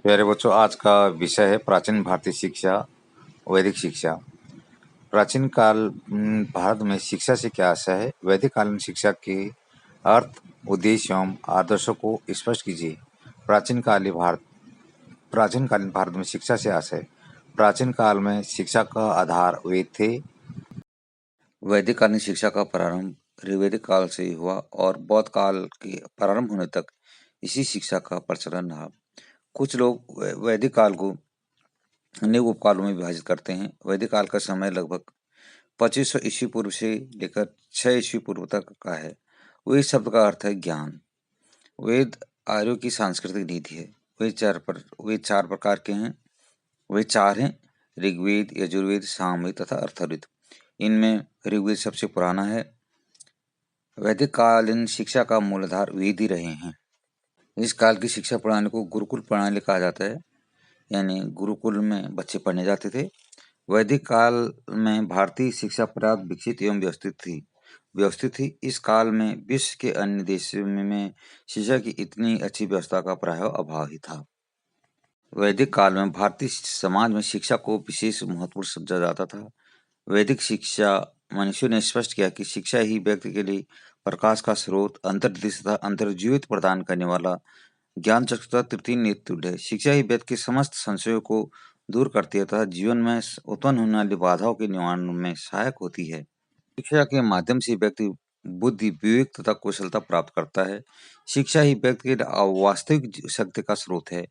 प्यारे बच्चों, आज का विषय है प्राचीन भारतीय शिक्षा, वैदिक शिक्षा। प्राचीन काल भारत में शिक्षा से क्या आशय है? वैदिक कालीन शिक्षा के अर्थ, उद्देश्य एवं आदर्शों को स्पष्ट कीजिए। प्राचीन कालीन भारत में शिक्षा से आशय। प्राचीन काल में शिक्षा का आधार वेद थे। वैदिक कालीन शिक्षा का प्रारंभ ऋग्वेदिक काल से ही हुआ और बौद्ध काल के प्रारंभ होने तक इसी शिक्षा का प्रचलन रहा। कुछ लोग वैदिक काल को अनेक उपकालों में विभाजित करते हैं। वैदिक काल का समय लगभग 2500 ईस्वी पूर्व से लेकर 6 ईस्वी पूर्व तक का है। वेद शब्द का अर्थ है ज्ञान। वेद आर्यों की सांस्कृतिक नीति है। वेद चार प्रकार के हैं। वेद चार हैं: ऋग्वेद, यजुर्वेद, सामवेद तथा अथर्ववेद। इनमें ऋग्वेद सबसे पुराना है। वैदिक कालीन शिक्षा का मूलाधार वेद ही रहे हैं। इस काल की शिक्षा प्रणाली को गुरुकुल प्रणाली कहा जाता है, यानी गुरुकुल में बच्चे पढ़ने जाते थे। वैदिक काल में भारतीय शिक्षा पर्याप्त विकसित एवं व्यवस्थित थी। इस काल में विश्व के अन्य देशों में शिक्षा की इतनी अच्छी व्यवस्था का प्रायः अभाव ही था। वैदिक काल में भारतीय समाज में शिक्षा को विशेष महत्वपूर्ण समझा जाता था। वैदिक शिक्षा मनुष्यों ने स्पष्ट किया कि शिक्षा ही व्यक्ति के लिए प्रकाश का स्रोत, अंतर्दृष्टि तथा अंतर्जीवित प्रदान करने वाला ज्ञान चक्षु तथा तृतीय नेतृत्व है। शिक्षा ही व्यक्ति के समस्त संशयों को दूर करती है तथा जीवन में उत्पन्न होने वाली बाधाओं के निवारण में सहायक होती है। शिक्षा के माध्यम से व्यक्ति बुद्धि, विवेक तथा कुशलता प्राप्त करता है। शिक्षा ही व्यक्ति के वास्तविक शक्ति का स्रोत है।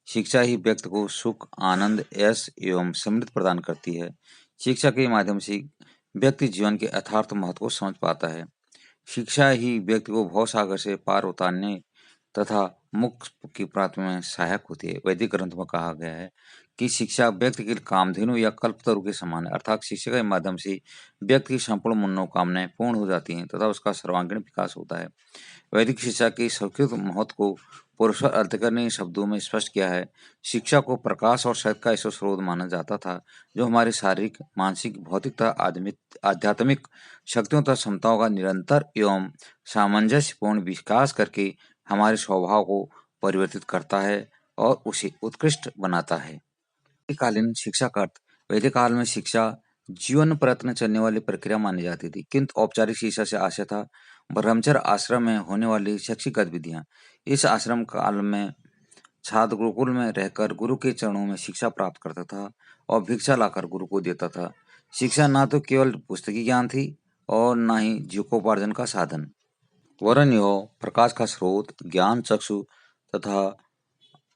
शिक्षा ही व्यक्ति को सुख, आनंद, यश एवं समृद्धि प्रदान करती है। शिक्षा के माध्यम से व्यक्ति जीवन के यथार्थ महत्व को समझ पाता है। शिक्षा ही व्यक्ति को भवसागर से पार उतारने तथा मोक्ष की प्राप्ति में सहायक होती है। वैदिक ग्रंथ में कहा गया है कि शिक्षा व्यक्ति के लिए कामधेनु या कल्पतरु के समान है, अर्थात शिक्षा के माध्यम से व्यक्ति की संपूर्ण मनोकामनाएं पूर्ण हो जाती हैं तथा उसका सर्वांगीण विकास होता है। वैदिक शिक्षा के संस्कृत महत्व को पुरुषोत्तर अल्तकर ने शब्दों में स्पष्ट किया है। शिक्षा को प्रकाश और शक्ति का ईश्वर स्रोत माना जाता था, जो हमारी शारीरिक, मानसिक, भौतिक तथा आध्यात्मिक शक्तियों तथा क्षमताओं का निरंतर एवं सामंजस्यपूर्ण विकास करके हमारे स्वभाव को परिवर्तित करता है और उसे उत्कृष्ट बनाता है। वैदिककालीन शिक्षा का अर्थ। वैदिक काल में शिक्षा जीवन प्रयत्न चलने वाली प्रक्रिया मानी जाती थी, किंतु औपचारिक शिक्षा से आशय था ब्रह्मचर्य आश्रम में होने वाली शैक्षिक गतिविधियां। इस आश्रम काल में छात्र गुरुकुल में रहकर गुरु के चरणों में शिक्षा प्राप्त करता था और भिक्षा लाकर गुरु को देता था। शिक्षा न तो केवल पुस्तकीय ज्ञान थी और न ही जीविकोपार्जन का साधन, वरन यह प्रकाश का स्रोत, ज्ञान चक्षु तथा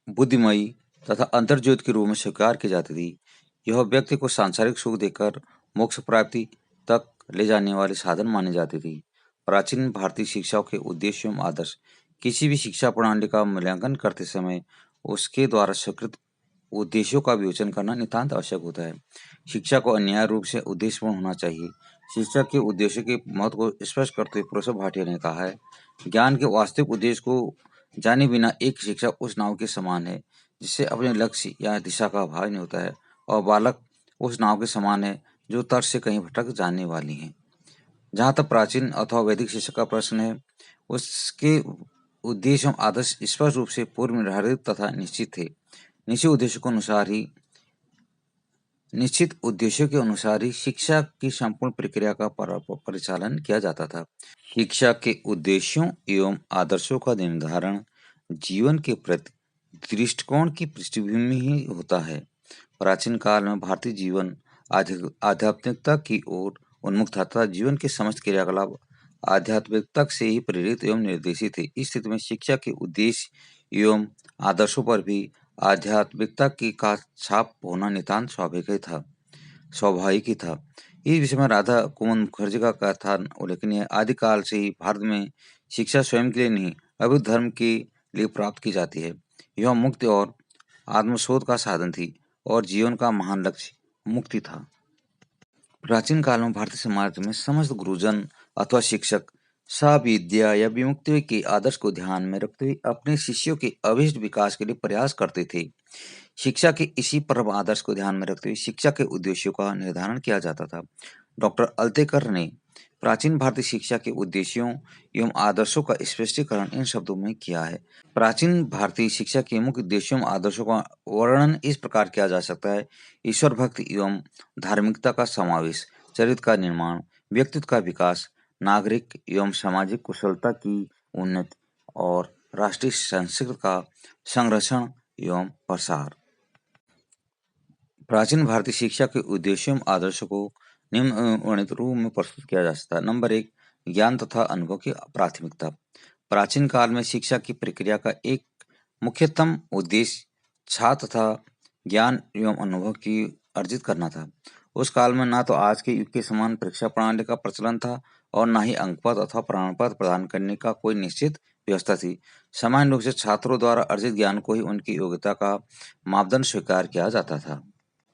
बुद्धिमयी तथा अंतर्ज्योति के रूप में स्वीकार की जाती थी। यह व्यक्ति को सांसारिक सुख देकर मोक्ष प्राप्ति तक ले जाने वाले साधन मानी जाती थी। प्राचीन भारतीय शिक्षा के उद्देश्य एवं आदर्श। किसी भी शिक्षा प्रणाली का मूल्यांकन करते समय उसके द्वारा स्वीकृत उद्देश्यों का विवेचन करना नितांत आवश्यक होता है। शिक्षा को अनिवार्य रूप से उद्देश्यपूर्ण होना चाहिए। शिक्षा के उद्देश्य के महत्व को स्पष्ट करते हुए प्रोफेसर भाटिया ने कहा है, ज्ञान के वास्तविक उद्देश्य को जाने बिना एक शिक्षा उस नाव के समान है जिससे अपने लक्ष्य या दिशा का अभाव नहीं होता है, और बालक उस नाव के समान है जो तट से कहीं भटक जाने वाली है। जहाँ तक प्राचीन अथवा वैदिक शिक्षा का प्रश्न है, उसके उद्देश्य एवं आदर्श स्पष्ट रूप से पूर्व निर्धारित तथा निश्चित थे। निश्चित उद्देश्यों के अनुसार ही शिक्षा की संपूर्ण प्रक्रिया का परिचालन किया जाता था। शिक्षा के उद्देश्यों एवं आदर्शों का निर्धारण जीवन के प्रति दृष्टिकोण की पृष्ठभूमि में ही होता है। प्राचीन काल में भारतीय जीवन आध्यात्मिकता की ओर उन्मुख था तथा जीवन के समस्त क्रियाकलाप आध्यात्मिकता से ही प्रेरित एवं निर्देशित थे। इस स्थिति में शिक्षा के उद्देश्य एवं आदर्शों पर भी आध्यात्मिकता की का छाप होना नितांत स्वाभाविक ही था। इस विषय में राधा कुमुद मुखर्जी का कथन उल्लेखनीय है। आदिकाल से ही भारत में शिक्षा स्वयं के लिए नहीं, अभी धर्म के लिए प्राप्त की जाती है। यह मुक्ति और आत्मशोध का साधन थी और जीवन का महान लक्ष्य मुक्ति था। प्राचीन काल में भारतीय समाज में समस्त गुरुजन अथवा शिक्षक विद्या या विमुक्ति के आदर्श को ध्यान में रखते हुए अपने शिष्यों के अभीष्ट विकास के लिए प्रयास करते थे। शिक्षा के इसी परम आदर्श को ध्यान में रखते हुए शिक्षा के उद्देश्यों का निर्धारण किया जाता था। डॉक्टर अल्तेकर ने प्राचीन भारतीय शिक्षा के उद्देश्यों एवं आदर्शों का स्पष्टीकरण इन शब्दों में किया है। प्राचीन भारतीय शिक्षा के मुख्य उद्देश्यों एवं आदर्शों का वर्णन इस प्रकार किया जा सकता है। ईश्वर भक्ति एवं धार्मिकता का समावेश, चरित्र का निर्माण, व्यक्तित्व का विकास, नागरिक एवं सामाजिक कुशलता की उन्नति और राष्ट्रीय संस्कृति का संरक्षण एवं प्रसार। प्राचीन भारतीय शिक्षा के उद्देश्यों एवं आदर्शों को निम्नलिखित रूप में प्रस्तुत किया जा सकता है। नंबर 1, ज्ञान तथा अनुभव की प्राथमिकता। प्राचीन काल में शिक्षा की प्रक्रिया का एक मुख्यतम उद्देश्य छात्र तथा ज्ञान एवं अनुभव की अर्जित करना था। उस काल में ना तो आज के युग के समान परीक्षा प्रणाली का प्रचलन था और ना ही अंकपत्र अथवा प्रमाण पत्र प्रदान करने का कोई निश्चित व्यवस्था थी। सामान्य रूप से छात्रों द्वारा अर्जित ज्ञान को ही उनकी योग्यता का मापदंड स्वीकार किया जाता था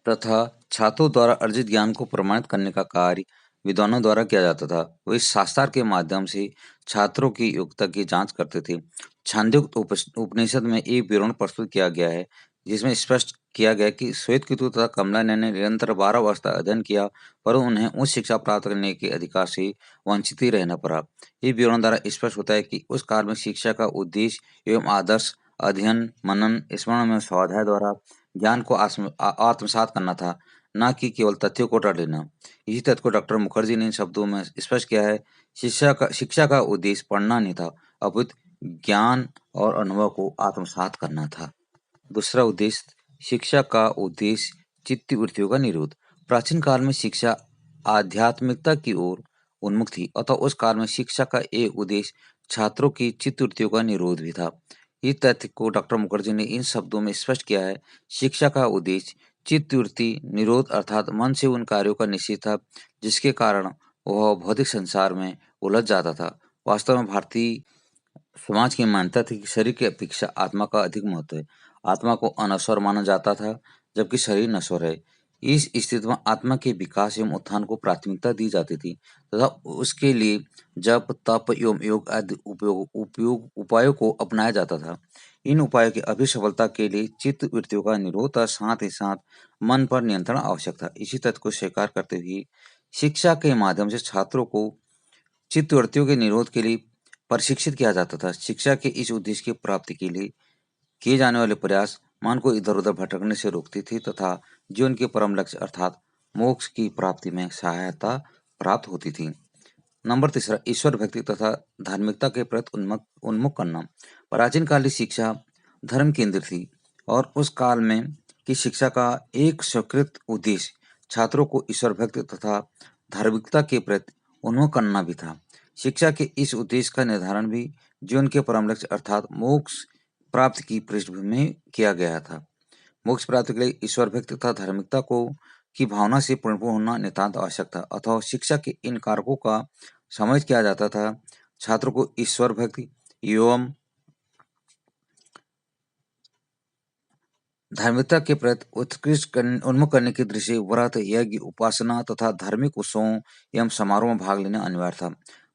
तथा छात्रों द्वारा अर्जित ज्ञान को प्रमाणित करने का कार्य विद्वानों द्वारा किया जाता था। वे शास्त्र के माध्यम से छात्रों की योग्यता की जांच करते थे। छांदोग्य उपनिषद में एक विवरण प्रस्तुत किया गया है, जिसमें स्पष्ट किया गया कि श्वेतकेतु तथा कमला ने निरंतर 12 वर्ष तक अध्ययन किया, पर उन्हें उच्च शिक्षा प्राप्त करने के अधिकार से वंचित ही रहना पड़ा। इस विवरण द्वारा स्पष्ट होता है कि उस काल में शिक्षा का उद्देश्य एवं आदर्श अध्ययन, मनन, स्मरण में स्वाध्याय द्वारा ज्ञान को आत्मसात करना था, न कि केवल तथ्यों को रट लेना। इसी तथ्य को डॉक्टर मुखर्जी ने इन शब्दों में स्पष्ट किया है, शिक्षा का उद्देश्य पढ़ना नहीं था, अपितु ज्ञान और अनुभव को आत्मसात करना था। दूसरा उद्देश्य, शिक्षा का उद्देश्य चित्त वृत्तियों का निरोध। प्राचीन काल में शिक्षा आध्यात्मिकता की ओर उन्मुख थी, अतः उस काल में शिक्षा का एक उद्देश्य छात्रों की चित्त वृत्तियों का निरोध भी था। इस तथ्य को डॉक्टर मुखर्जी ने इन शब्दों में स्पष्ट किया है, शिक्षा का उद्देश्य चित्त वृत्ति निरोध अर्थात मन से उन कार्यों का निश्चय था जिसके कारण वह भौतिक संसार में उलझ जाता था। वास्तव में भारतीय समाज की मान्यता थी कि शरीर की अपेक्षा आत्मा का अधिक महत्व है। आत्मा को अनश्वर माना जाता था, जबकि शरीर नश्वर है। इस स्थिति में आत्मा के विकास एवं उत्थान को प्राथमिकता दी जाती थी तथा उसके लिए जप, तप एवं योग आदि उपायों को अपनाया जाता था। इन उपायों की अभिसफलता के लिए चित्त वृत्तियों का निरोध और साथ ही साथ मन पर नियंत्रण आवश्यक था। इसी तथ्य को स्वीकार करते हुए शिक्षा के माध्यम से छात्रों को चित्त वृत्तियों के निरोध के लिए प्रशिक्षित किया जाता था। शिक्षा के इस उद्देश्य की प्राप्ति के लिए किए जाने वाले प्रयास मन को इधर-उधर भटकने से रोकती थी तथा जीवन के परम लक्ष्य अर्थात मोक्ष की प्राप्ति में सहायता प्राप्त होती थी। नंबर तीसरा, ईश्वर भक्ति तथा धार्मिकता के प्रति उन्मुख करना। प्राचीन काल की शिक्षा धर्म केंद्रित थी और उस काल में की शिक्षा का एक स्वीकृत उद्देश्य छात्रों को ईश्वर भक्ति तथा धार्मिकता के प्रति उन्मुख करना भी था। शिक्षा के इस उद्देश्य का निर्धारण भी जीवन के परम लक्ष्य अर्थात मोक्ष प्राप्ति की पृष्ठभूमि में किया गया था। मोक्ष प्राप्ति के लिए ईश्वर भक्ति तथा धार्मिकता को की भावना से परिपूर्ण होना नितांत आवश्यक था। अतः शिक्षा के इन कारकों का समावेश किया जाता था। छात्रों को ईश्वर भक्ति एवं धार्मिकता के प्रति उन्मुख करने की दृष्टि व्रत, यज्ञ, उपासना तथा धार्मिक उत्सवों एवं समारोह में भाग लेना अनिवार्य था।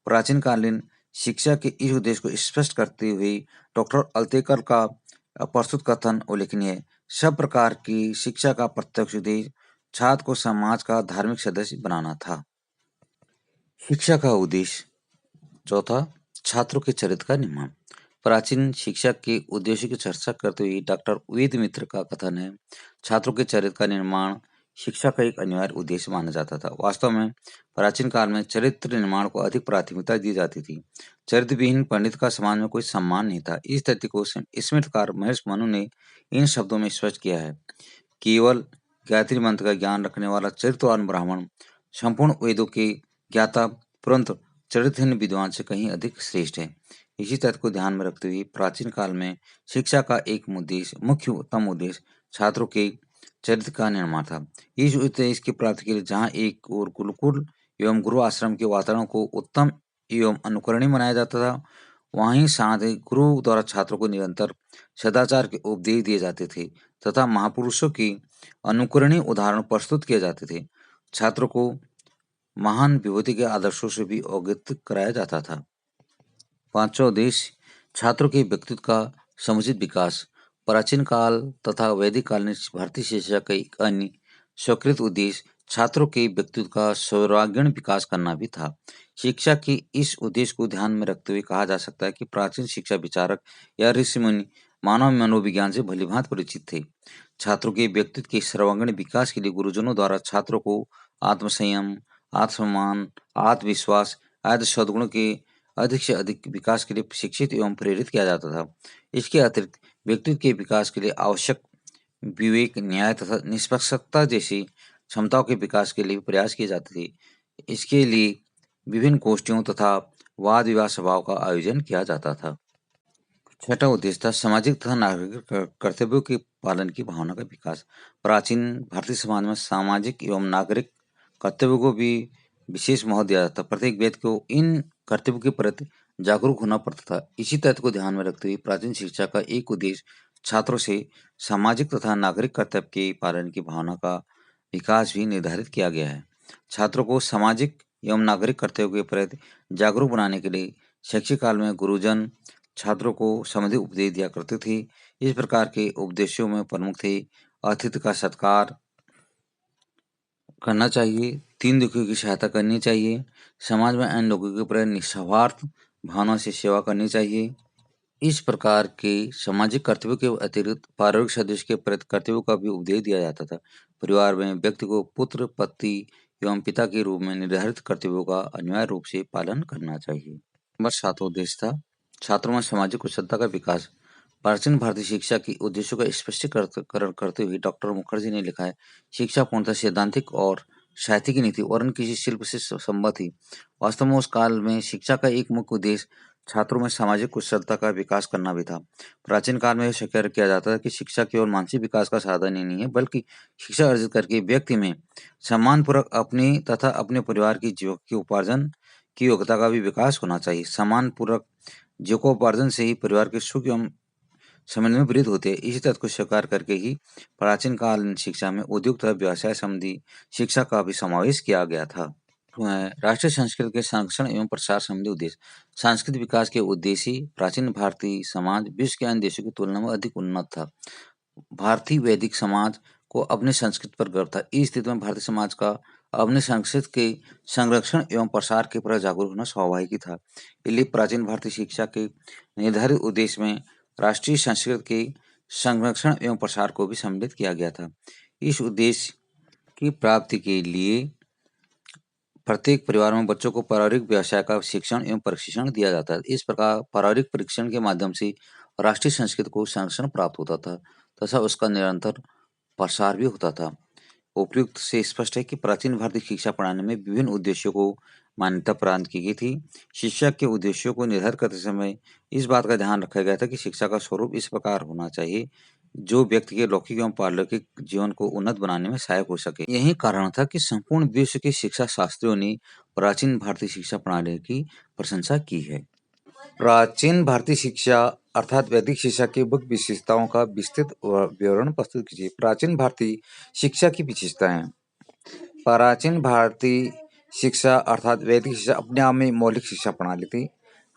प्राचीन कालीन शिक्षा के इस उद्देश्य को स्पष्ट करते हुए डॉक्टर अल्तेकर का प्रस्तुत कथन उल्लेखनीय है। सब प्रकार की शिक्षा का प्रत्यक्ष उद्देश्य छात्र को समाज का धार्मिक सदस्य बनाना था। शिक्षा का उद्देश्य चौथा, छात्रों के चरित्र का निर्माण। प्राचीन शिक्षा के उद्देश्य की चर्चा करते हुए डॉक्टर वेद मित्र का कथन है, छात्रों के चरित्र का निर्माण शिक्षा का एक अनिवार्य उद्देश्य माना जाता था। वास्तव में प्राचीन काल में चरित्र निर्माण को अधिक प्राथमिकता दी जाती थी। चरित्र विहीन पंडित का समाज में कोई सम्मान नहीं था। इस तथ्य को स्मृतिकार महेश मनु ने इन शब्दों में स्पष्ट किया है, केवल गायत्री मंत्र का ज्ञान रखने वाला चरित्रवान ब्राह्मण संपूर्ण वेदों के ज्ञाता परंतु चरित्रहीन विद्वान से कहीं अधिक श्रेष्ठ है। इसी तथ्य को ध्यान में रखते हुए प्राचीन काल में शिक्षा का एक मुख्यतम उद्देश्य छात्रों के चरित्र का निर्माण था। इस उद्देश्य की प्राप्ति के लिए जहाँ एक और गुरुकुल एवं गुरु आश्रम के वातावरण को उत्तम एवं अनुकरणीय बनाया जाता था, वहीं साथ ही गुरु द्वारा छात्रों को निरंतर सदाचार के उपदेश दिए जाते थे तथा महापुरुषों की अनुकरणीय उदाहरण प्रस्तुत किए जाते थे। छात्रों को महान विभूति के आदर्शों से भी अवगत कराया जाता था। पांचवा उद्देश्य, छात्रों के व्यक्तित्व का समुचित विकास। प्राचीन काल तथा वैदिक काल में भारतीय शिक्षा का एक अन्य स्वीकृत उद्देश्य छात्रों के व्यक्तित्व का सर्वांगीण विकास करना भी था। शिक्षा के इस उद्देश्य को ध्यान में रखते हुए कहा जा सकता है कि प्राचीन शिक्षा विचारक या ऋषि मुनि मानव मनोविज्ञान से भलीभांति परिचित थे। छात्रों के व्यक्तित्व के सर्वांगीण विकास के लिए गुरुजनों द्वारा छात्रों को आत्मसंयम, आत्मसम्मान, आत्मविश्वास आदि सद्गुणों के अधिक से अधिक विकास के लिए शिक्षित एवं प्रेरित किया जाता था। इसके अतिरिक्त व्यक्तित्व के विकास के लिए आवश्यक विवेक, न्याय तथा निष्पक्षता जैसी क्षमताओं के विकास के लिए भी प्रयास किए जाते थे। इसके लिए विभिन्न गोष्ठियों तथा वाद-विवाद सभाओं का आयोजन किया जाता था। छठा उद्देश्य था सामाजिक तथा नागरिक कर्तव्यों के पालन की भावना का विकास। प्राचीन भारतीय समाज में सामाजिक एवं नागरिक कर्तव्यों को भी विशेष महत्व दिया जाता था। प्रत्येक व्यक्ति को इन कर्तव्यों के प्रति जागरूक होना पड़ता था। इसी तथ्य को ध्यान में रखते हुए प्राचीन शिक्षा का एक उद्देश्य छात्रों से सामाजिक तथा नागरिक कर्तव्य के पालन की भावना का विकास भी निर्धारित किया गया है। छात्रों को सामाजिक एवं नागरिक कर्तव्यों के प्रति जागरूक बनाने के लिए शैक्षिक काल में गुरुजन छात्रों को संबंधित उपदेश दिया करते थे। इस प्रकार के उपदेशों में प्रमुख थे अतिथि का सत्कार करना चाहिए, दीन दुखियों की सहायता करनी चाहिए, समाज में अन्य लोगों के प्रति निस्वार्थ भावना से सेवा करनी चाहिए। इस प्रकार के सामाजिक कर्तव्यों के अतिरिक्त पारिवारिक सदस्य के प्रति कर्तव्यों का भी उपदेश दिया जाता था। परिवार में व्यक्ति को पुत्र, पति एवं पिता के रूप में निर्धारित कर्तव्यों का अनिवार्य रूप से पालन करना चाहिए। नंबर 7 उद्देश्य था छात्रों में सामाजिक कुशलता का विकास। प्राचीन भारतीय शिक्षा के उद्देश्यों का स्पष्टीकरण करते हुए डॉक्टर मुखर्जी ने लिखा है, शिक्षा पूर्णतः सैद्धांतिक और साहित्यिक नहीं थी वरन किसी शिल्प से संबद्ध थी। वास्तव में उस काल में शिक्षा का एक मुख्य उद्देश्य छात्रों में सामाजिक कुशलता का विकास करना भी था। प्राचीन काल में यह स्वीकार किया जाता था कि शिक्षा केवल मानसिक विकास का साधन ही नहीं है, बल्कि शिक्षा अर्जित करके व्यक्ति में सम्मानपूर्वक अपनी तथा अपने परिवार की जीविकोपार्जन की योग्यता का भी विकास होना चाहिए। सम्मानपूर्वक जीविकोपार्जन से ही परिवार के सुख एवं समन्वय में वृद्धि होती है। इसी तथ्य को स्वीकार करके ही प्राचीन कालीन शिक्षा में उद्योग तथा व्यवसाय संबंधी शिक्षा का भी समावेश किया गया था। राष्ट्रीय संस्कृति के संरक्षण एवं प्रसार संबंधी उद्देश्य। सांस्कृतिक विकास के उद्देश्य ही प्राचीन भारतीय समाज विश्व के अन्य देशों की तुलना में अधिक उन्नत था। भारतीय वैदिक समाज को अपनी संस्कृति पर गर्व था। इस स्थिति में भारतीय समाज का अपनी संस्कृति के संरक्षण एवं प्रसार के प्रति जागरूक होना स्वाभाविक ही था। इसलिए प्राचीन भारतीय शिक्षा के निर्धारित उद्देश्य में राष्ट्रीय संस्कृति के संरक्षण एवं प्रसार को भी सम्मिलित किया गया था। इस उद्देश्य की प्राप्ति के लिए प्रत्येक परिवार में बच्चों को पारिवारिक व्यवसाय का शिक्षण एवं प्रशिक्षण दिया जाता है। इस प्रकार पारिवारिक परीक्षण के माध्यम से राष्ट्रीय संस्कृति को संरक्षण प्राप्त होता था तथा उसका निरंतर प्रसार भी होता था। उपयुक्त से स्पष्ट है कि प्राचीन भारतीय शिक्षा प्रणाली में विभिन्न उद्देश्यों को मान्यता प्रदान की गई थी। शिक्षा के उद्देश्यों को निर्धारित करते समय इस बात का ध्यान रखा गया था कि शिक्षा का स्वरूप इस प्रकार होना चाहिए जो व्यक्ति के लौकिक एवं पारलौकिक जीवन को उन्नत बनाने में सहायक हो सके। यही कारण था कि संपूर्ण विश्व के शिक्षा शास्त्रियों ने प्राचीन भारतीय शिक्षा प्रणाली की प्रशंसा की है। प्राचीन भारतीय शिक्षा अर्थात वैदिक शिक्षा की मुख्य विशेषताओं का विस्तृत विवरण प्रस्तुत कीजिए। प्राचीन भारतीय शिक्षा की विशेषताएं। प्राचीन भारतीय शिक्षा अर्थात वैदिक शिक्षा अपने आप में मौलिक शिक्षा प्रणाली थी।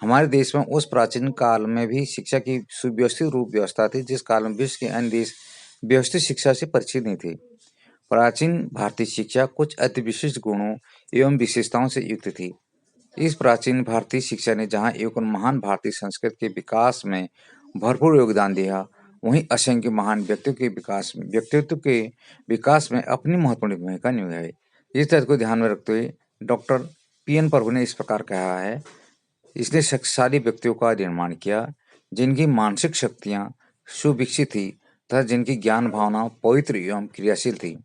हमारे देश में उस प्राचीन काल में भी शिक्षा की सुव्यवस्थित रूप व्यवस्था थी जिस काल में विश्व के अन्य देश व्यवस्थित शिक्षा से परिचित नहीं थे। प्राचीन भारतीय शिक्षा कुछ अति विशिष्ट गुणों एवं विशेषताओं से युक्त थी। इस प्राचीन भारतीय शिक्षा ने जहाँ एक महान भारतीय संस्कृति के विकास में भरपूर योगदान दिया, वहीं असंख्य महान व्यक्तित्व के विकास में अपनी महत्वपूर्ण भूमिका निभाई। इस तथ्य को ध्यान में रखते हुए डॉक्टर पी.एन. प्रभु ने इस प्रकार कहा है, इसने शक्तिशाली व्यक्तियों का निर्माण किया, जिनकी मानसिक शक्तियाँ सुविकसित थी तथा जिनकी ज्ञान भावना पवित्र एवं क्रियाशील थी।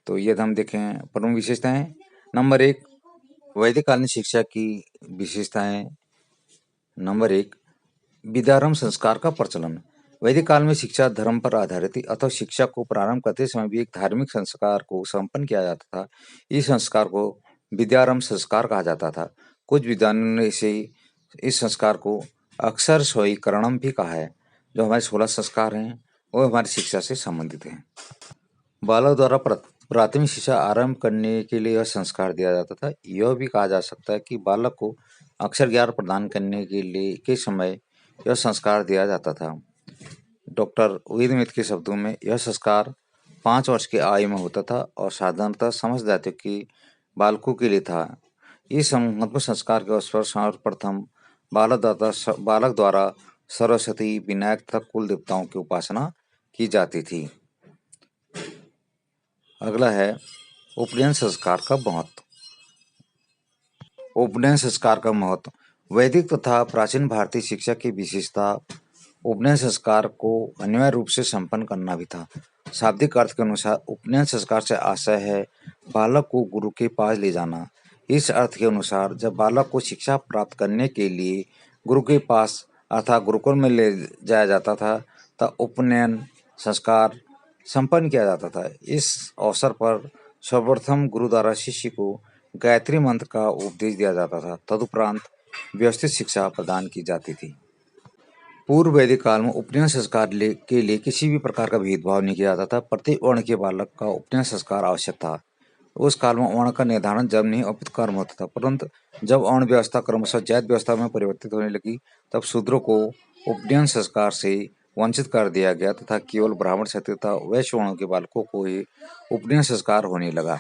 तो यदि हम देखें प्रमुख विशेषताएं। नंबर 1 वैदिक कालीन शिक्षा की विशेषताएं। नंबर 1 विद्यारंभ संस्कार का प्रचलन। वैदिक काल में शिक्षा धर्म पर आधारित थी अतः शिक्षा को प्रारंभ करते समय भी एक धार्मिक संस्कार को संपन्न किया जाता था। इस संस्कार को विद्यारंभ संस्कार कहा जाता था। कुछ विद्वानों ने इस संस्कार को अक्षर स्वयंकरणम भी कहा है। जो हमारे 16 संस्कार हैं वो हमारी शिक्षा से संबंधित हैं। बालक द्वारा प्राथमिक शिक्षा आरंभ करने के लिए यह संस्कार दिया जाता था। यह भी कहा जा सकता है कि बालक को अक्षर ज्ञान प्रदान करने के समय यह संस्कार दिया जाता था। डॉक्टर वेदमित्र के शब्दों में यह संस्कार 5 वर्ष की आयु में होता था और साधारणतः समझ जाते कि बालकों के लिए था। इस महत्वपूर्ण संस्कार के अवसर सर्वप्रथम बालक द्वारा सरस्वती, विनायक तथा कुल देवताओं की उपासना की जाती थी। अगला है उपनयन संस्कार का महत्व। उपनयन संस्कार का महत्व। वैदिक तथा प्राचीन भारतीय शिक्षा की विशेषता उपनयन संस्कार को अनिवार्य रूप से संपन्न करना भी था। शाब्दिक अर्थ के अनुसार उपनयन संस्कार से आशय है बालक को गुरु के पास ले जाना। इस अर्थ के अनुसार जब बालक को शिक्षा प्राप्त करने के लिए गुरु के पास अर्थात गुरुकुल में ले जाया जाता था तब उपनयन संस्कार संपन्न किया जाता था। इस अवसर पर सर्वप्रथम गुरु द्वारा शिष्य को गायत्री मंत्र का उपदेश दिया जाता था। तदुपरांत व्यवस्थित शिक्षा प्रदान की जाती थी। पूर्व वैदिक काल में उपनयन संस्कार के लिए किसी भी प्रकार का भेदभाव नहीं किया जाता था। प्रत्येक वर्ण के बालक का उपनयन संस्कार आवश्यक था। उस काल में वर्ण का निर्धारण जब नहीं अपित कर्म होता था, परंतु जब वर्ण व्यवस्था क्रमशः जाति व्यवस्था में परिवर्तित होने लगी तब शूद्रों को उपनयन संस्कार से वंचित कर दिया गया तथा केवल ब्राह्मण, क्षत्रिय तथा वैश्य वर्णों के बालकों को ही उपनयन संस्कार होने लगा।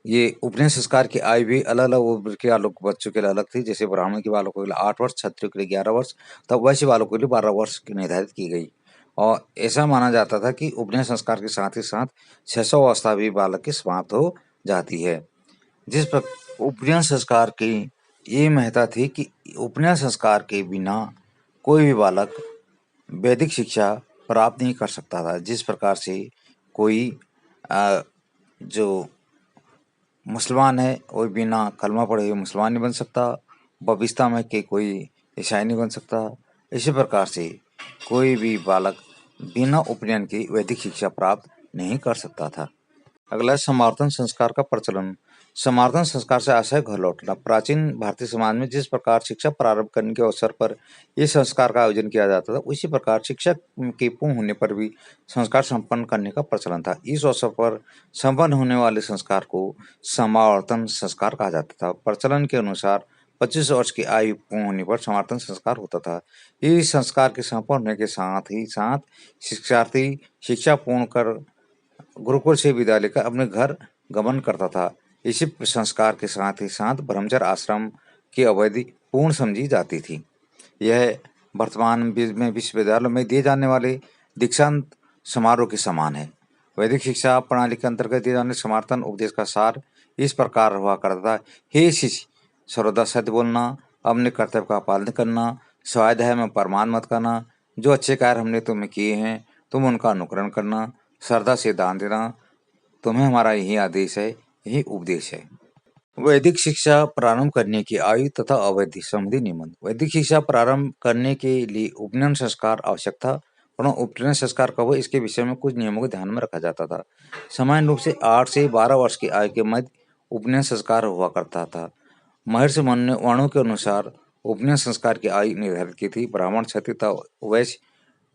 ये उपनयन संस्कार की आयु भी अलग अलग उम्र के बच्चों के लिए अलग थी। जैसे ब्राह्मण के बालकों के लिए 8 वर्ष, क्षत्रिय के लिए 11 वर्ष, तब वैश्य बालकों के लिए 12 वर्ष की निर्धारित की गई। और ऐसा माना जाता था कि उपनयन संस्कार के साथ ही साथ शैशव अवस्था भी बालक की समाप्त हो जाती है। जिस पर उपनयन संस्कार की ये महत्ता थी कि उपनयन संस्कार के बिना कोई भी बालक वैदिक शिक्षा प्राप्त नहीं कर सकता था। जिस प्रकार से कोई जो मुसलमान है वो बिना कलमा पढ़े हुए मुसलमान नहीं बन सकता, बबिस्ता में के कोई ईसाई नहीं बन सकता। इसी प्रकार से कोई भी बालक बिना उपनयन की वैदिक शिक्षा प्राप्त नहीं कर सकता था। अगला है समावर्तन संस्कार का प्रचलन। समावर्तन संस्कार से आशय घर लौटना। प्राचीन भारतीय समाज में जिस प्रकार शिक्षा प्रारंभ करने के अवसर पर इस संस्कार का आयोजन किया जाता था, उसी प्रकार शिक्षा के पूर्ण होने पर भी संस्कार संपन्न करने का प्रचलन था। इस अवसर पर संपन्न होने वाले संस्कार को समावर्तन संस्कार कहा जाता था। प्रचलन के अनुसार 25 वर्ष की आयु पूर्ण होने पर समावर्तन संस्कार होता था। इस संस्कार के संपन्न होने के साथ ही साथ शिक्षार्थी शिक्षा पूर्ण कर गुरुकुल से विदा लेकर अपने घर गमन करता था। इसी संस्कार के साथ ही साथ ब्रह्मचर्य आश्रम की अवधि पूर्ण समझी जाती थी। यह वर्तमान में विश्वविद्यालयों में दिए जाने वाले दीक्षांत समारोह के समान है। वैदिक शिक्षा प्रणाली के अंतर्गत दिए जाने समावर्तन उपदेश का सार इस प्रकार हुआ करता था। हे शिष्य, सर्वदा सत्य बोलना, अपने कर्तव्य का पालन करना, स्वाध्याय में प्रमाण मत करना, जो अच्छे कार्य हमने तुम्हें किए हैं तुम उनका अनुकरण करना, श्रद्धा से दान देना, तुम्हें हमारा यही आदेश है, यही उपदेश है। वैदिक शिक्षा प्रारंभ करने की आयु तथा अवधि संबंधी नियम। वैदिक शिक्षा प्रारंभ करने के लिए उपनयन संस्कार आवश्यक था, परंतु उपनयन संस्कार कब इसके विषय में कुछ नियमों को ध्यान में रखा जाता था। सामान्य रूप से 8 से 12 वर्ष की आयु के मध्य उपनयन संस्कार हुआ करता था। महर्षि मन ने वर्णों के अनुसार उपनयन संस्कार की आयु निर्धारित की थी। ब्राह्मण, क्षत्रिय तथा वैश्य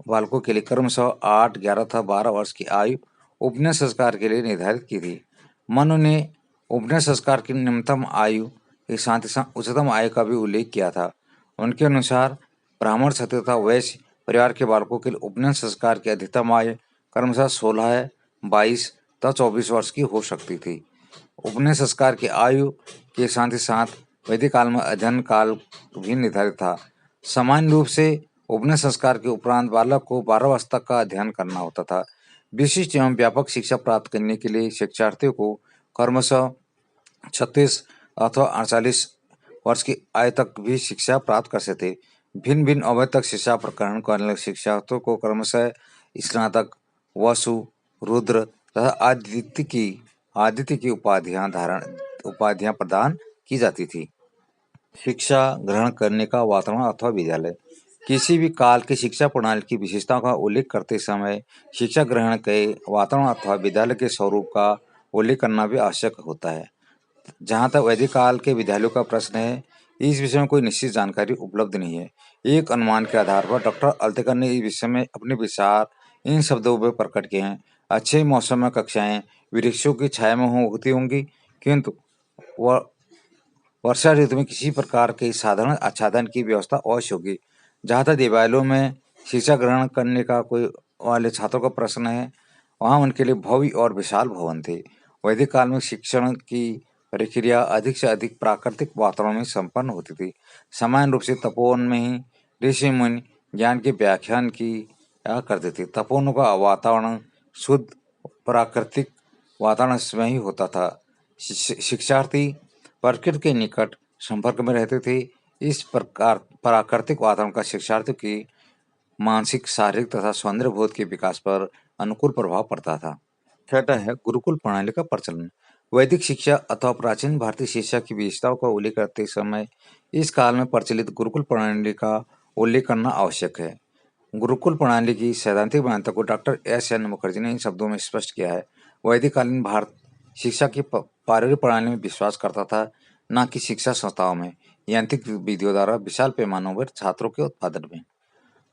बालकों के लिए क्रमशः 8, 11 तथा 12 वर्ष की आयु उपनयन संस्कार के लिए निर्धारित की थी। मनु ने उपनयन संस्कार की न्यूनतम आयु के साथ ही साथ उच्चतम आयु का भी उल्लेख किया था। उनके अनुसार ब्राह्मण, क्षत्रिय तथा वैश्य परिवार के बालकों के लिए उपनयन संस्कार की अधिकतम आयु क्रमशः 16, 22 तथा 24 वर्ष की हो सकती थी। उपनयन संस्कार की आयु के साथ ही साथ वैदिक काल में अध्ययन काल भी निर्धारित था। सामान्य रूप से उपनयन संस्कार के उपरांत बालक को 12 वर्ष तक का अध्ययन करना होता था। विशिष्ट एवं व्यापक शिक्षा प्राप्त करने के लिए शिक्षार्थियों को क्रमशः 36 अथवा 48 वर्ष की आयु तक भी शिक्षा प्राप्त कर सकते थे। भिन्न भिन्न अवधि तक शिक्षा ग्रहण करने वाले शिक्षार्थियों को क्रमशः स्नातक, वसु, रुद्र तथा आदित्य की उपाधियां प्रदान की जाती थी। शिक्षा ग्रहण करने का वातावरण अथवा विद्यालय। किसी भी काल की शिक्षा प्रणाली की विशेषताओं का उल्लेख करते समय शिक्षा ग्रहण के वातावरण अथवा विद्यालय के स्वरूप का उल्लेख करना भी आवश्यक होता है। जहाँ तक वैदिक काल के विद्यालयों का प्रश्न है, इस विषय में कोई निश्चित जानकारी उपलब्ध नहीं है। एक अनुमान के आधार पर डॉक्टर अल्तेकर ने इस विषय में अपने विचार इन शब्दों में प्रकट किए हैं। अच्छे मौसम में कक्षाएं वृक्षों की छाया में होती होंगी, किंतु वर्षा ऋतु में किसी प्रकार के साधारण आच्छादन की व्यवस्था अवश्य होगी। जहाँ तक देवालयों में शिक्षा ग्रहण करने का कोई वाले छात्रों का प्रश्न है, वहाँ उनके लिए भव्य और विशाल भवन थे। वैदिक काल में शिक्षण की प्रक्रिया अधिक से अधिक प्राकृतिक वातावरण में संपन्न होती थी। सामान्य रूप से तपोवन में ही ऋषि मुनि ज्ञान के व्याख्यान किया करते थे। तपोवन का वातावरण शुद्ध प्राकृतिक वातावरण में ही होता था। शिक्षार्थी प्रकृति के निकट संपर्क में रहते थे। इस प्रकार प्राकृतिक वातावरण का शिक्षार्थियों की मानसिक, शारीरिक तथा सौंदर्य बोध के विकास पर अनुकूल प्रभाव पड़ता था। छठा है गुरुकुल प्रणाली का प्रचलन। वैदिक शिक्षा अथवा प्राचीन भारतीय शिक्षा की विशेषताओं का उल्लेख करते समय इस काल में प्रचलित गुरुकुल प्रणाली का उल्लेख करना आवश्यक है। गुरुकुल प्रणाली की सैद्धांतिक मान्यता को डॉक्टर एस.एन. मुखर्जी ने इन शब्दों में स्पष्ट किया है। वैदिक कालीन भारत शिक्षा की पारिवारिक प्रणाली में विश्वास करता था, न कि शिक्षा संस्थाओं में यांत्रिक विधियों द्वारा विशाल पैमानों पर छात्रों के उत्पादन में।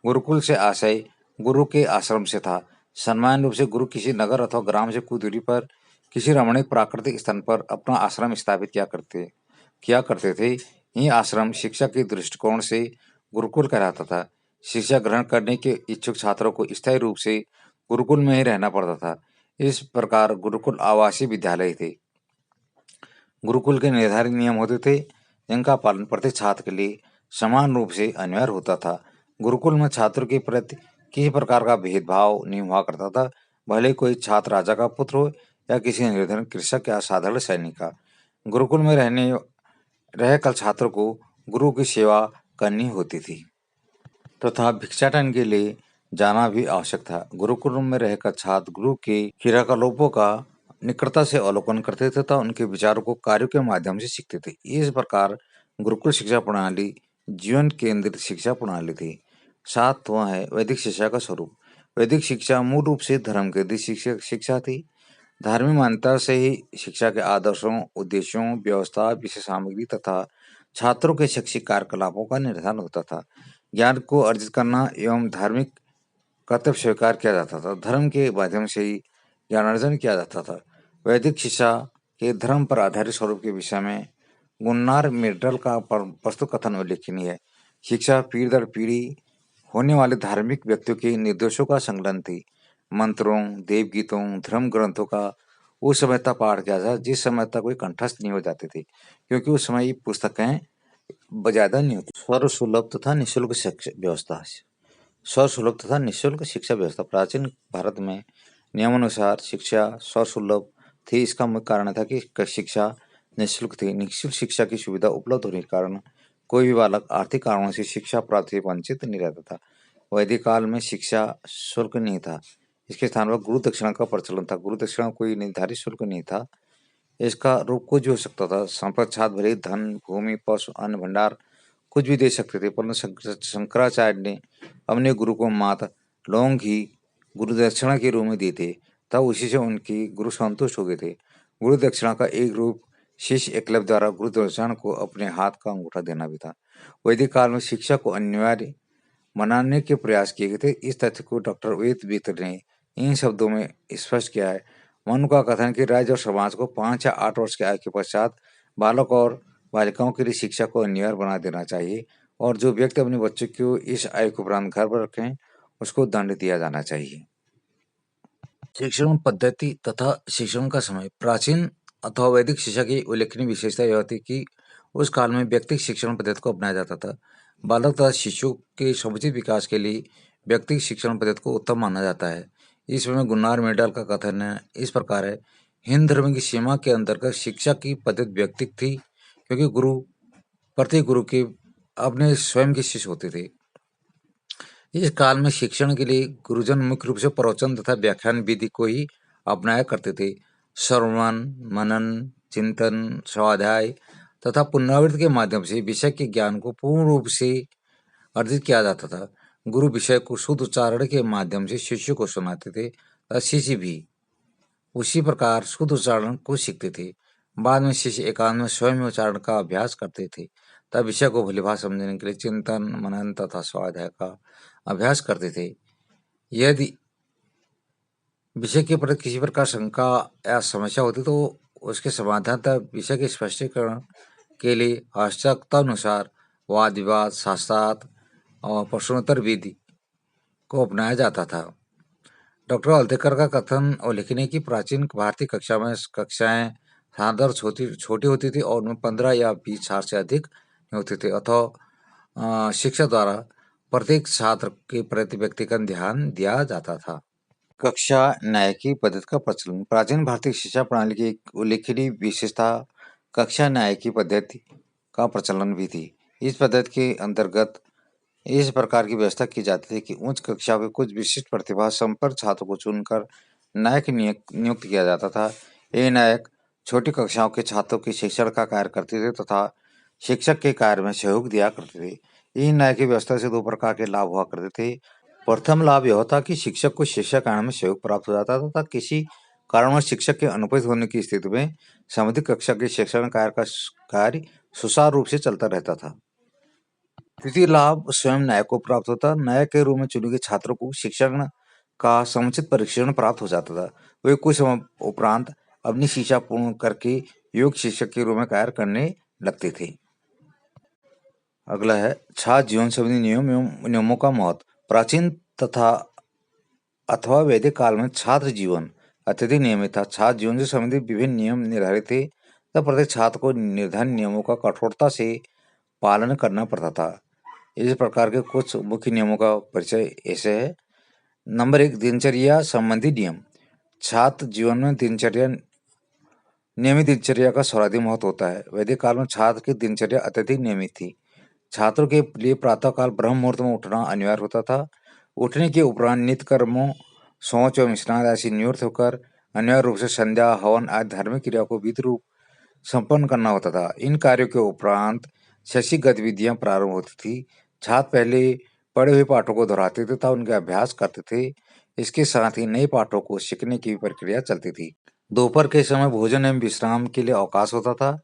गुरुकुल से आशय गुरु के आश्रम से था। सामान्य रूप से गुरु किसी नगर अथवा ग्राम से कुछ दूरी पर किसी रमणीक प्राकृतिक स्थान पर अपना आश्रम स्थापित किया करते थे। यह आश्रम शिक्षा के दृष्टिकोण से गुरुकुल कहलाता था। शिक्षा ग्रहण करने के इच्छुक छात्रों को स्थायी रूप से गुरुकुल में ही रहना पड़ता था। इस प्रकार गुरुकुल आवासीय विद्यालय थे। गुरुकुल के निर्धारित नियम होते थे, जिनका पालन प्रत्येक छात्र के लिए समान रूप से अनिवार्य होता था। गुरुकुल में छात्रों के प्रति किसी प्रकार का भेदभाव नहीं हुआ करता था, भले कोई छात्र राजा का पुत्र हो या किसी निर्धन कृषक या साधारण सैनिक का। गुरुकुल में रहकर छात्रों को गुरु की सेवा करनी होती थी तथा भिक्षाटन के लिए जाना भी आवश्यक था। गुरुकुल में रहकर छात्र गुरु के क्रियाकलापों का निकटता से अवलोकन करते थे तथा उनके विचारों को कार्यों के माध्यम से सीखते थे। इस प्रकार गुरुकुल शिक्षा प्रणाली जीवन केंद्रित शिक्षा प्रणाली थी। सातवां है वैदिक शिक्षा का स्वरूप। वैदिक शिक्षा मूल रूप से धर्म केंद्रित शिक्षा थी। धार्मिक मान्यता से ही शिक्षा के आदर्शों, उद्देश्यों, व्यवस्था, विषय सामग्री तथा छात्रों के शैक्षिक कार्यकलापों का निर्धारण होता था। ज्ञान को अर्जित करना एवं धार्मिक कर्तव्य स्वीकार किया जाता था। धर्म के माध्यम से ही ज्ञानार्जन किया जाता था। वैदिक शिक्षा के धर्म पर आधारित स्वरूप के विषय में गुन्नार मिर्डल का प्रस्तुत कथन उल्लेखनीय है। शिक्षा पीढ़ी दर पीढ़ी होने वाले धार्मिक व्यक्तियों के निर्देशों का संकलन थी। मंत्रों, देवगीतों, धर्म ग्रंथों का उस समय तक पाठ किया था जिस समय तक कोई कंठस्थ नहीं हो जाते थे, क्योंकि उस समय ये पुस्तकें ज्यादा नहीं होती। सर्वसुलभ तथा निःशुल्क शिक्षा व्यवस्था। सर्वसुलभ तथा निःशुल्क शिक्षा व्यवस्था। प्राचीन भारत में नियमानुसार शिक्षा सर्वसुलभ थी। इसका मुख्य कारण था कि शिक्षा निःशुल्क थी। निःशुल्क शिक्षा की सुविधा उपलब्ध होने के कारण कोई भी बालक आर्थिक कारणों से शिक्षा प्राप्ति से वंचित नहीं रहता था। वैदिक काल में शिक्षा शुल्क नहीं था। इसके स्थान पर गुरु दक्षिणा का प्रचलन था। गुरु दक्षिणा कोई निर्धारित शुल्क नहीं था। इसका रूप कुछ भी हो सकता था। संपन्न छात्र भले धन, भूमि, पशु, अन्न भंडार कुछ भी दे सकते थे, परंतु शंकराचार्य ने अपने गुरु को माता लौंग ही गुरु दक्षिणा के रूप में दिए थे, तब उसी से उनकी गुरु संतुष्ट हो गए थे। गुरु दक्षिणा का एक रूप शिष्य एकलव्य द्वारा गुरु दक्षिणा को अपने हाथ का अंगूठा देना भी था। वैदिक काल में शिक्षा को अनिवार्य मनाने के प्रयास किए गए थे। इस तथ्य को डॉक्टर वेद वित्र ने इन शब्दों में स्पष्ट किया है। मनु का कथन कि राज्य और समाज को 5 या 8 वर्ष की आयु के पश्चात बालक और बालिकाओं के लिए शिक्षा को अनिवार्य बना देना चाहिए और जो व्यक्ति अपने बच्चों को इस आयु के उपरांत घर पर रखें उसको दंड दिया जाना चाहिए। शिक्षण पद्धति तथा शिक्षण का समय। प्राचीन अथवा वैदिक शिक्षा की उल्लेखनीय विशेषता यह थी कि उस काल में व्यक्तिगत शिक्षण पद्धति को अपनाया जाता था। बालक तथा शिशु के समुचित विकास के लिए व्यक्तिगत शिक्षण पद्धति को उत्तम माना जाता है। इसमें गुन्नार मेडल का कथन है इस प्रकार है। हिंदू धर्म की सीमा के अंतर्गत शिक्षा की पद्धति व्यक्तिगत थी, क्योंकि प्रत्येक गुरु के अपने स्वयं के शिष्य होते थे। इस काल में शिक्षण के लिए गुरुजन मुख्य रूप से प्रवचन तथा व्याख्यान विधि को ही अपनाया करते थे। श्रवण, मनन, चिंतन, स्वाध्याय तथा पुनरावृत्ति के माध्यम से विषय के ज्ञान को पूर्ण रूप से अर्जित किया जाता था। गुरु विषय को शुद्ध उच्चारण के माध्यम से शिष्य को सुनाते थे तथा शिष्य भी उसी प्रकार शुद्ध उच्चारण को सीखते थे। बाद में शिष्य एकांत में स्वयं उच्चारण का अभ्यास करते थे तथा विषय को भलीभांति समझने के लिए चिंतन, मनन तथा स्वाध्याय का अभ्यास करते थे। यदि विषय के प्रति किसी प्रकार शंका या समस्या होती तो उसके समाधान तथा विषय के स्पष्टीकरण के लिए आवश्यकतानुसार वाद विवाद, शास्त्रार्थ और प्रश्नोत्तर विधि को अपनाया जाता था। डॉक्टर अल्तेकर का कथन और लिखने की प्राचीन भारतीय कक्षाएं साधारण छोटी होती थी और उनमें 15 या 20 छात्र से अधिक नहीं होते थे, अथवा शिक्षा द्वारा प्रत्येक छात्र के प्रति व्यक्तिगत ध्यान दिया जाता था। कक्षा न्याय की पद्धति का प्रचलन। प्राचीन भारतीय शिक्षा प्रणाली की एक उल्लेखनीय विशेषता कक्षा न्याय की पद्धति का प्रचलन भी थी। इस पद्धति के अंतर्गत इस प्रकार की व्यवस्था की जाती थी कि उच्च कक्षा के कुछ विशिष्ट प्रतिभा संपन्न छात्रों को चुनकर नायक नियुक्त किया जाता था। ये नायक छोटी कक्षाओं के छात्रों के शिक्षण का कार्य करते थे तथा शिक्षक के कार्य में सहयोग दिया करते थे। इन न्याय की व्यवस्था से दो प्रकार के लाभ हुआ करते थे। प्रथम लाभ यह होता कि शिक्षक को शिक्षा कार्य में सहयोग प्राप्त हो जाता था तथा किसी कारणवश शिक्षक के अनुपस्थित होने की स्थिति में संबंधित कक्षा के शिक्षण कार्य सुचारू रूप से चलता रहता था। द्वितीय लाभ स्वयं नायक को प्राप्त होता। नायक के रूप में चुने गए छात्रों को शिक्षण का समुचित प्रशिक्षण प्राप्त हो जाता था। वे कुछ समय उपरांत अपनी शिक्षा पूर्ण करके योग्य शिक्षक के रूप में कार्य करने लगते थे। अगला है छात्र जीवन संबंधी नियम एवं नियमों का महत्व। प्राचीन तथा अथवा वैदिक काल में छात्र जीवन अत्यधिक नियमित था। छात्र जीवन से संबंधित विभिन्न नियम निर्धारित थे तब प्रत्येक छात्र को निर्धारित नियमों का कठोरता से पालन करना पड़ता था। इस प्रकार के कुछ मुख्य नियमों का परिचय ऐसे है। नंबर 1, दिनचर्या संबंधी नियम। छात्र जीवन में नियमित दिनचर्या का सर्वाधिक महत्व होता है। वैदिक काल में छात्र की दिनचर्या अत्यधिक नियमित थी। छात्रों के लिए प्रातःकाल ब्रह्म मुहूर्त में उठना अनिवार्य होता था। उठने के उपरांत नित्य कर्मों शौच एवं स्नान आदि से निवृत्त होकर अनिवार्य रूप से संध्या हवन आदि धार्मिक क्रिया को विधि रूप संपन्न करना होता था। इन कार्यों के उपरांत शैक्षिक गतिविधियां प्रारंभ होती थी। छात्र पहले पढ़े हुए पाठों को दोहराते थे तथा उनका अभ्यास करते थे। इसके साथ ही नए पाठों को सीखने की प्रक्रिया चलती थी। दोपहर के समय भोजन एवं विश्राम के लिए अवकाश होता था।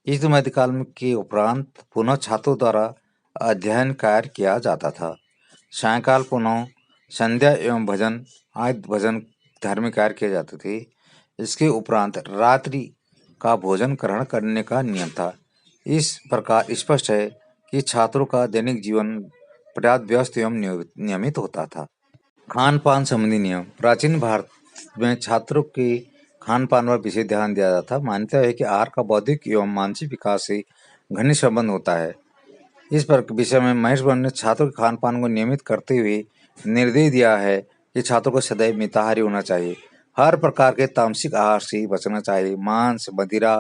इस मध्यकाल के उपरांत पुनः छात्रों द्वारा अध्ययन कार्य किया जाता था। सायंकाल पुनः संध्या एवं भजन धार्मिक कार्य किए जाते थे। इसके उपरांत रात्रि का भोजन ग्रहण करने का नियम था। इस प्रकार स्पष्ट है कि छात्रों का दैनिक जीवन पर्याप्त व्यस्त एवं नियमित होता था। खान पान संबंधी नियम। प्राचीन भारत में छात्रों के खान पान पर विशेष ध्यान दिया जाता था। मान्यता है कि आहार का बौद्धिक एवं मानसिक विकास से घनिष्ठ संबंध होता है। इस पर विषय में महेश वन ने छात्रों के खान पान को नियमित करते हुए निर्देश दिया है कि छात्रों को सदैव मिताहारी होना चाहिए। हर प्रकार के तामसिक आहार से बचना चाहिए। मांस, मदिरा,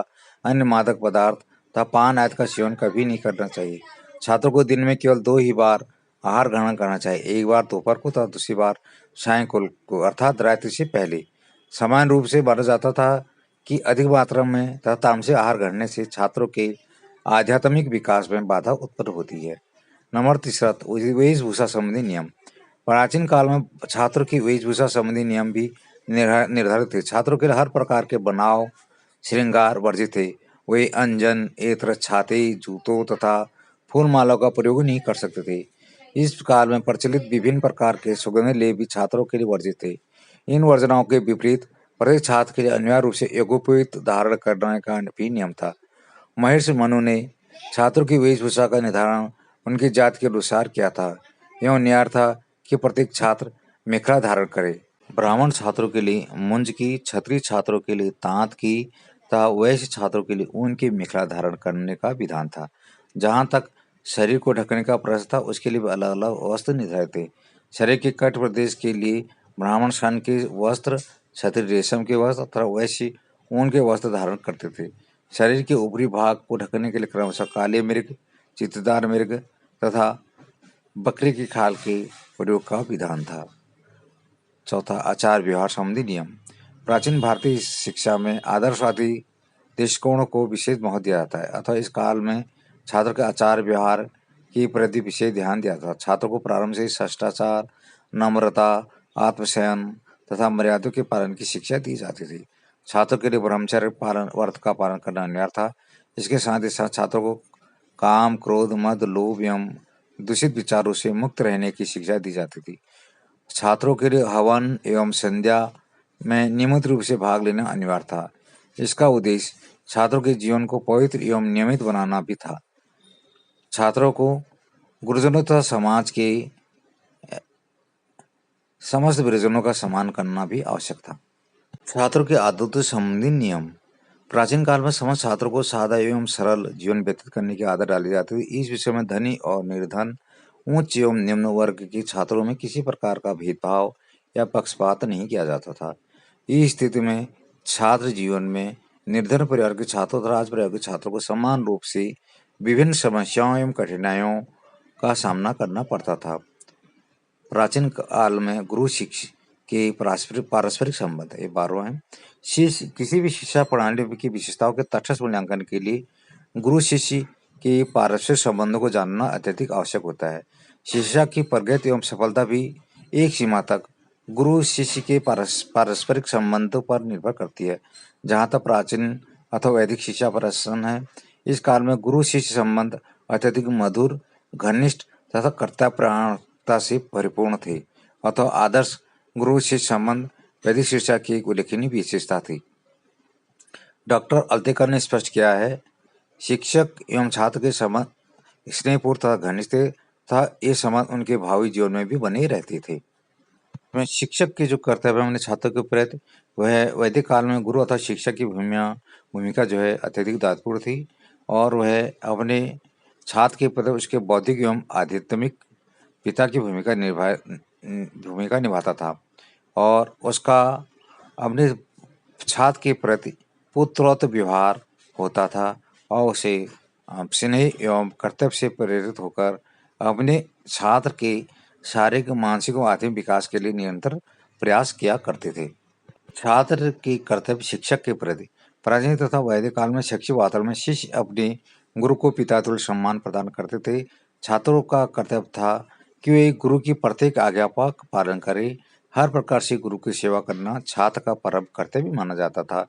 अन्य मादक पदार्थ तथा पान आदि का सेवन कभी नहीं करना चाहिए। छात्रों को दिन में केवल 2 ही बार आहार ग्रहण करना चाहिए। एक बार दोपहर को तथा दूसरी बार सायंकाल को अर्थात रात्रि से पहले। समान रूप से माना जाता था कि अधिक मात्रा में तथा तामसिक आहार ग्रहण से छात्रों के आध्यात्मिक विकास में बाधा उत्पन्न होती है। नंबर तीसरा, वेशभूषा संबंधी नियम। प्राचीन काल में छात्रों की वेशभूषा संबंधी नियम भी निर्धारित थे। छात्रों के लिए हर प्रकार के बनाव श्रृंगार वर्जित थे। वे अंजन, एत्र, छाते, जूतों तथा फूल मालाओं का प्रयोग नहीं कर सकते थे। इस काल में प्रचलित विभिन्न प्रकार के सुगंधित लेप भी छात्रों के लिए वर्जित थे। इन वर्जनाओं के विपरीत प्रत्येक छात्र के लिए अनिवार्य रूप से यज्ञोपवीत धारण करने का भी नियम था। महर्षि मनु ने छात्रों की वेशभूषा का निर्धारण उनकी जाति के अनुसार किया था। यह अनिवार्य था कि प्रत्येक छात्र मेखला धारण करे। ब्राह्मण छात्रों के लिए मुंज की, क्षत्रिय छात्रों के लिए तांत की तथा वैश्य छात्रों के लिए ऊन की मेखला धारण करने का विधान था। जहाँ तक शरीर को ढकने का प्रश्न था, उसके लिए अलग अलग वस्त्र निर्धारित थे। शरीर के कट प्रदेश के लिए ब्राह्मण सन के वस्त्र, क्षत्रिय रेशम के वस्त्र तथा वैश्य ऊन के वस्त्र धारण करते थे। शरीर के ऊपरी भाग को ढकने के लिए क्रमशः काले मृग, चित्तदार मृग तथा बकरी की खाल के प्रयोग का विधान था। चौथा, आचार व्यवहार संबंधी नियम। प्राचीन भारतीय शिक्षा में आदर्शवादी दृष्टिकोण को विशेष महत्व दिया जाता है। अतः इस काल में छात्र के आचार व्यवहार के प्रति विशेष ध्यान दिया था। छात्रों को प्रारंभ से शिष्टाचार, नम्रता, आत्मसंयम तथा मर्यादों के पालन की शिक्षा दी जाती थी। छात्रों के लिए ब्रह्मचर्य व्रत का पालन करना अनिवार्य था। इसके साथ ही साथ छात्रों को काम, क्रोध, मद, लोभ एवं दूषित विचारों से मुक्त रहने की शिक्षा दी जाती थी। छात्रों के लिए हवन एवं संध्या में नियमित रूप से भाग लेना अनिवार्य था। इसका उद्देश्य छात्रों के जीवन को पवित्र एवं नियमित बनाना भी था। छात्रों को गुरुजनों तथा समाज के समस्त वृजनों का सम्मान करना भी आवश्यक था। छात्रों के आदतों संबंधी नियम। प्राचीन काल में समस्त छात्रों को सादा एवं सरल जीवन व्यतीत करने की आदत डाली जाती थी। इस विषय में धनी और निर्धन, उच्च एवं निम्न वर्ग के छात्रों में किसी प्रकार का भेदभाव या पक्षपात नहीं किया जाता था। इस स्थिति में छात्र जीवन में निर्धन परिवार के छात्रों तथा राज परिवार के छात्रों को समान रूप से विभिन्न समस्याओं एवं कठिनाइयों का सामना करना पड़ता था। प्राचीन काल में गुरु शिष्य के पारस्परिक संबंध, ये 12वां है। शिष्य किसी भी शिक्षा प्रणाली की विशेषताओं के तटस्थ मूल्यांकन के लिए गुरु शिष्य के पारस्परिक संबंधों को जानना अत्यधिक आवश्यक होता है। शिक्षा की प्रगति एवं सफलता भी एक सीमा तक गुरु शिष्य के पारस्परिक संबंधों पर निर्भर करती है। जहाँ तक प्राचीन अथवा वैदिक शिक्षा प्रश्न है, इस काल में गुरु शिष्य संबंध अत्यधिक मधुर, घनिष्ठ तथा कर्तव्यपरायणता से परिपूर्ण थे। अतः आदर्श गुरु शिष्य संबंध वैदिक शिक्षा की एक उल्लेखनीय विशेषता थी। डॉक्टर अल्तेकर ने स्पष्ट किया है, शिक्षक एवं छात्र के संबंध स्नेहपूर्ण तथा घनिष्ठ थे तथा ये संबंध उनके भावी जीवन में भी बने रहते थे। शिक्षक के जो कर्तव्य अपने छात्रों के प्रति, वह वैदिक काल में गुरु अथवा शिक्षक की भूमिका जो है अत्यधिक दायित्वपूर्ण थी और वह अपने छात्र के प्रति उसके बौद्धिक एवं आध्यात्मिक पिता की भूमिका निभाता था और उसका अपने छात्र के प्रति पुत्रवत व्यवहार होता था और उसे स्नेह एवं कर्तव्य से प्रेरित होकर अपने छात्र के शारीरिक, मानसिक और आत्मिक विकास के लिए निरंतर प्रयास किया करते थे। छात्र के कर्तव्य शिक्षक के प्रति। प्राचीन तथा वैदिक काल में शैक्षिक वातावरण में शिष्य अपने गुरु को पितातुल्य सम्मान प्रदान करते थे। छात्रों का कर्तव्य था कि वे गुरु की प्रत्येक आज्ञा का पालन करें। हर प्रकार से गुरु की सेवा करना छात्र का परम कर्तव्य माना जाता था।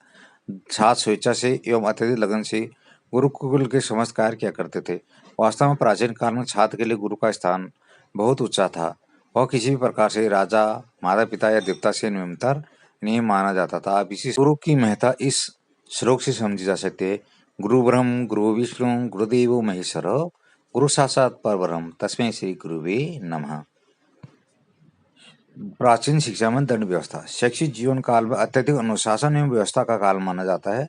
छात्र स्वेच्छा से एवं अत्यधिक लगन से गुरुकुल के समस्त कार्य किया करते थे। वास्तव में प्राचीन काल में छात्र के लिए गुरु का स्थान बहुत ऊंचा था। वह किसी भी प्रकार से राजा, माता पिता या देवता से निम्नतर नहीं माना जाता था। विशेष गुरु की महत्ता इस श्लोक से समझी जा सकती है। गुरु ब्रह्म गुरु विष्णु गुरुदेवो महेश्वर गुरु साक्षात् परब्रह्म तस्मै श्री गुरुवे नमः। प्राचीन शिक्षा में दंड व्यवस्था। शैक्षिक जीवन काल में अत्यधिक अनुशासन एवं व्यवस्था का काल माना जाता है।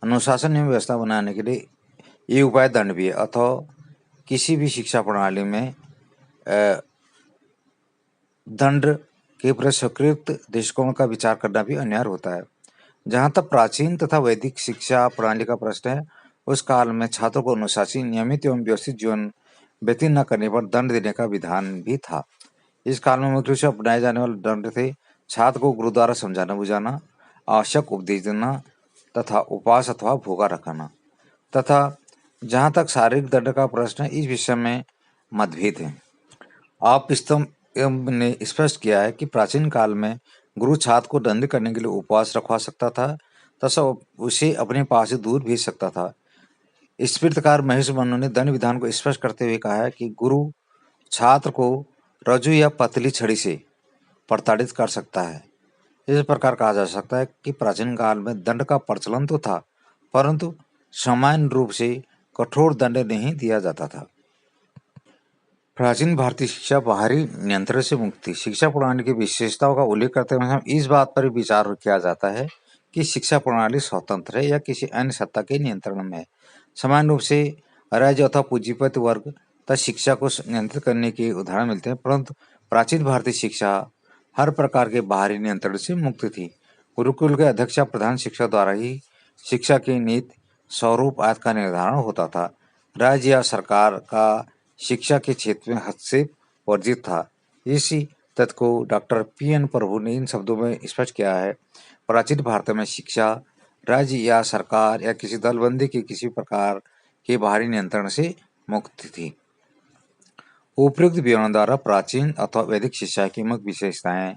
अनुशासन एवं व्यवस्था बनाने के लिए ये उपाय दंड भी है। अथवा किसी भी शिक्षा प्रणाली में दंड के प्रति स्वीकृत दृष्टिकोण का विचार करना भी अनिवार्य होता है। जहाँ तक प्राचीन तथा वैदिक शिक्षा प्रणाली का प्रश्न है, उस काल में छात्रों को अनुशासित, नियमित एवं व्यवस्थित जीवन व्यतीत न करने पर दंड देने का विधान भी था। इस काल में मुख्य रूप से अपनाए जाने वाले दंड थे छात्र को गुरु द्वारा समझाना बुझाना, आवश्यक उपदेश देना तथा उपवास अथवा भूखा रखना। तथा जहाँ तक शारीरिक दंड का प्रश्न है, इस विषय में मतभेद है। आप स्तंभ ने स्पष्ट किया है कि प्राचीन काल में गुरु छात्र को दंडित करने के लिए उपवास रखवा सकता था तथा उसे अपने पास से दूर भेज सकता था। इस प्रकार महेश मनु ने दंड विधान को स्पष्ट करते हुए कहा है कि गुरु छात्र को रज्जु या पतली छड़ी से प्रताड़ित कर सकता है। इस प्रकार कहा जा सकता है कि प्राचीन काल में दंड का प्रचलन तो था, परंतु सामान्य रूप से कठोर दंड नहीं दिया जाता था। प्राचीन भारतीय शिक्षा बाहरी नियंत्रण से मुक्त थी। शिक्षा प्रणाली की विशेषताओं का उल्लेख करते हुए हम इस बात पर विचार किया जाता है कि शिक्षा प्रणाली स्वतंत्र है या किसी अन्य सत्ता के नियंत्रण में है। सामान्य रूप से राज्य अथवा पूंजीपति वर्ग तक शिक्षा को नियंत्रित करने के उदाहरण मिलते हैं, परंतु प्राचीन भारतीय शिक्षा हर प्रकार के बाहरी नियंत्रण से मुक्त थी। गुरुकुल के अध्यक्ष या प्रधान शिक्षक द्वारा ही शिक्षा की नीति, स्वरूप आदि का निर्धारण होता था। राज्य या सरकार का शिक्षा के क्षेत्र में हस्तक्षेप वर्जित था। इसी तथ्य को डॉक्टर P.N. प्रभु ने इन शब्दों में स्पष्ट किया है, प्राचीन भारत में शिक्षा राज्य या सरकार या किसी दलबंदी के किसी प्रकार के बाहरी नियंत्रण से मुक्त थी। उपयुक्त विवरण द्वारा प्राचीन अथवा वैदिक शिक्षा की मुख्य विशेषताएं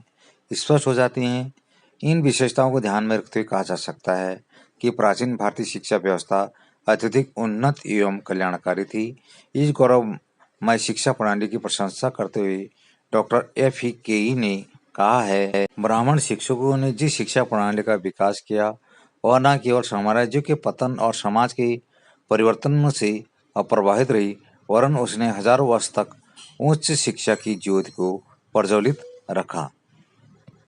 स्पष्ट हो जाती हैं। इन विशेषताओं को ध्यान में रखते हुए कहा जा सकता है कि प्राचीन भारतीय शिक्षा व्यवस्था अत्यधिक उन्नत एवं कल्याणकारी थी। इस गौरवमय शिक्षा प्रणाली की प्रशंसा करते हुए डॉक्टर F.E. ने कहा है, ब्राह्मण शिक्षकों ने जिस शिक्षा प्रणाली का विकास किया वह न केवल साम्राज्य के पतन और समाज के परिवर्तन से अप्रभावित रही, वरन उसने हजारों वर्ष तक उच्च शिक्षा की ज्योति को प्रज्वलित रखा।